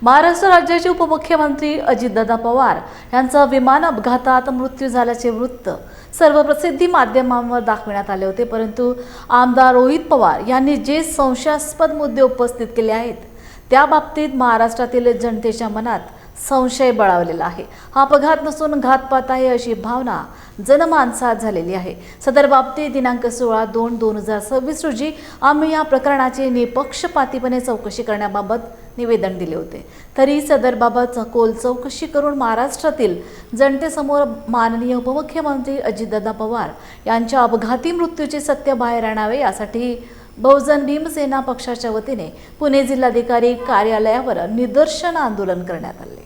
महाराष्ट्र राज्याचे उपमुख्यमंत्री अजितदादा पवार यांचा विमान अपघातात मृत्यू झाल्याचे वृत्त सर्व प्रसिद्धी माध्यमांवर दाखविण्यात आले होते, परंतु आमदार रोहित पवार यांनी जे संशयास्पद मुद्दे उपस्थित केले आहेत त्या बाबतीत महाराष्ट्रातील जनतेच्या मनात संशय बळावलेला आहे। हा अपघात नसून घातपात आहे अशी भावना जनमानसात झालेली आहे। सदर बाबतीत दिनांक 16/2/2026 रोजी आम्ही या प्रकरणाची निपक्षपातीपणे चौकशी करण्याबाबत निवेदन दिले होते। तरी सदरबाबत सखोल चौकशी करून महाराष्ट्रातील जनतेसमोर माननीय उपमुख्यमंत्री अजितदादा पवार यांच्या अपघाती मृत्यूचे सत्य बाहेर आणावे यासाठी बहुजन भीमसेना पक्षाच्या वतीने पुणे जिल्हाधिकारी कार्यालयावर निदर्शन आंदोलन करण्यात आले।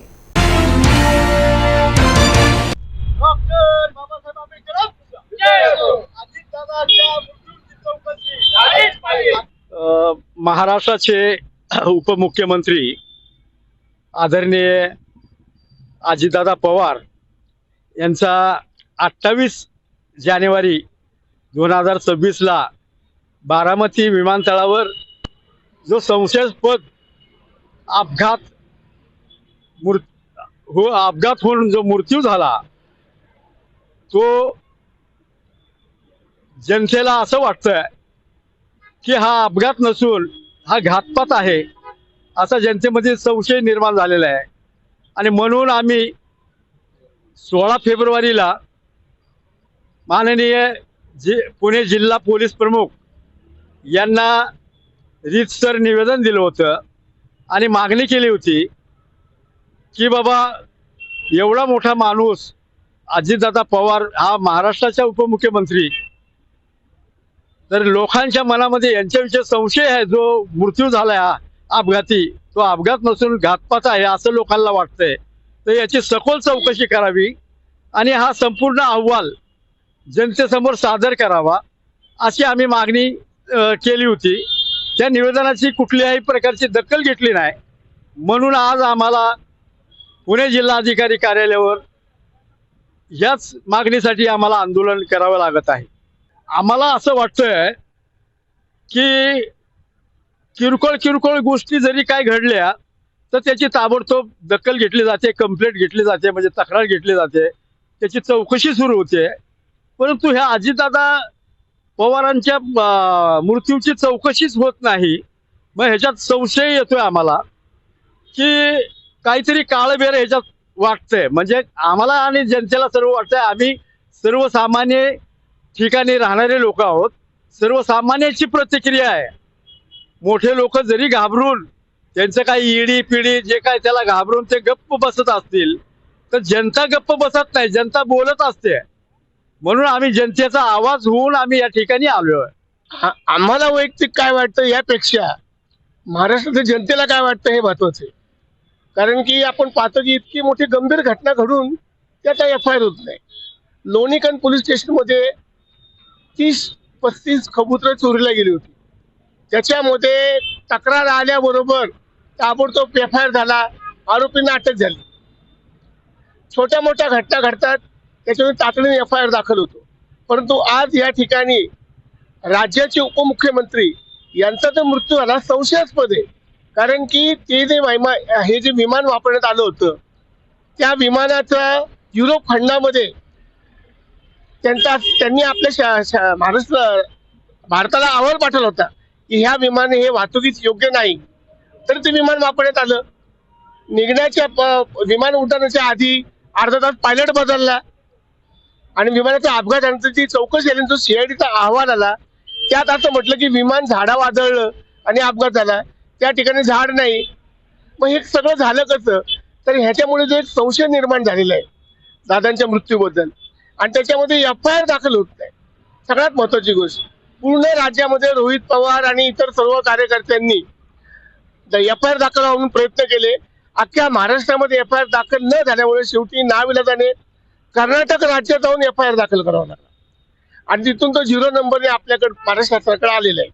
महाराष्ट्राचे उपमुख्यमंत्री आदरणीय अजितदादा पवार यांचा 28 जानेवारी 2026 ला बारामती विमानतळावर जो संशयास्पद अपघात होऊन जो मृत्यू झाला, तो जनतेला असं वाटतंय की हा अपघात नसून हा घातपात आहे, असा जनतेमध्ये संशय निर्माण झालेला आहे। आणि म्हणून आम्ही 16 फेब्रुवारीला माननीय पुणे जिल्हा पोलीस प्रमुख यांना रीतसर निवेदन दिलं होतं आणि मागणी केली होती की बाबा एवढा मोठा माणूस अजितदादा पवार हा महाराष्ट्राचा उपमुख्यमंत्री, तर लोकांच्या मनामध्ये यांच्याविषयी संशय आहे, जो मृत्यू झाला हा अपघाती, तो अपघात नसून घातपात आहे असं लोकांना वाटतंय। तर याची सखोल चौकशी करावी आणि हा संपूर्ण अहवाल जनतेसमोर सादर करावा अशी आम्ही मागणी केली होती। त्या निवेदनाची कुठल्याही प्रकारची दखल घेतली नाही, म्हणून आज आम्हाला पुणे जिल्हाधिकारी कार्यालयावर याच मागणीसाठी आम्हाला आंदोलन करावं लागत आहे। आम्हाला असं वाटतंय की किरकोळ गोष्टी जरी काय घडल्या तर त्याची ताबडतोब दखल घेतली जाते, कंप्लेंट घेतली जाते, म्हणजे तक्रार घेतली जाते, त्याची चौकशी सुरू होते। परंतु ह्या अजितदादा पवारांच्या मृत्यूची चौकशीच होत नाही। मग ह्याच्यात संशय येतोय आम्हाला की काहीतरी काळबेर ह्याच्यात वाटतंय, म्हणजे आम्हाला आणि जनतेला सर्व वाटतंय। आम्ही सर्वसामान्य ठिकाणी राहणारे लोक आहोत, सर्वसामान्याची प्रतिक्रिया आहे। मोठे लोक जरी घाबरून त्यांचं काही ईडी पिढी जे काय त्याला घाबरून ते गप्प बसत असतील, तर जनता गप्प बसत नाही, जनता बोलत असते। म्हणून आम्ही जनतेचा आवाज होऊन आम्ही या ठिकाणी आलोय। आम्हाला वैयक्तिक काय वाटतं यापेक्षा महाराष्ट्राच्या जनतेला काय वाटतं हे महत्वाचं आहे। कारण की आपण पाहतो की इतकी मोठी गंभीर घटना घडून त्याचा FIR होत नाही। लोणीकंद पोलीस स्टेशनमध्ये 30-35 कबुतरं चोरीला गेली होती। त्याच्यामध्ये तक्रार आल्याबरोबर ताबडतोब FIR झाला, आरोपींना अटक झाली। छोट्या मोठ्या घटना घडतात, त्याच्यावर तातडीने FIR दाखल होतो। परंतु आज या ठिकाणी राज्याचे उपमुख्यमंत्री यांचा तर मृत्यू झाला संशयास्पद आहे। कारण की ते हे जे विमान वापरण्यात आलं होतं, त्या विमानाचा युरोप खंडामध्ये त्यांनी आपल्या भारताला अहवाल पाठवला होता की ह्या विमान हे वाहतुकीस योग्य नाही, तर ते विमान वापरण्यात आलं। निघण्याच्या विमान उड्डाणाच्या आधी अर्धा तास पायलट बदलला आणि विमानाचा अपघात झाल्याची चौकशी झाली, जो CIDचा अहवाल आला त्यात असं म्हटलं की विमान झाडावर आदळलं आणि अपघात झाला, त्या ठिकाणी झाड नाही। मग हे सगळं झालं कसं? तर ह्याच्यामुळे जो एक संशय निर्माण झालेला आहे दादांच्या मृत्यूबद्दल, आणि त्याच्यामध्ये FIR दाखल होत नाही। सगळ्यात महत्वाची गोष्ट, पूर्ण राज्यामध्ये रोहित पवार आणि इतर सर्व कार्यकर्त्यांनी FIR दाखल होऊन प्रयत्न केले। अख्ख्या महाराष्ट्रामध्ये FIR दाखल न झाल्यामुळे शेवटी नाविलाजाने कर्नाटक राज्यात जाऊन FIR दाखल करावा लागला आणि तिथून तो 0 नंबरने आपल्याकडे महाराष्ट्र सरकारकडे आलेला आहे।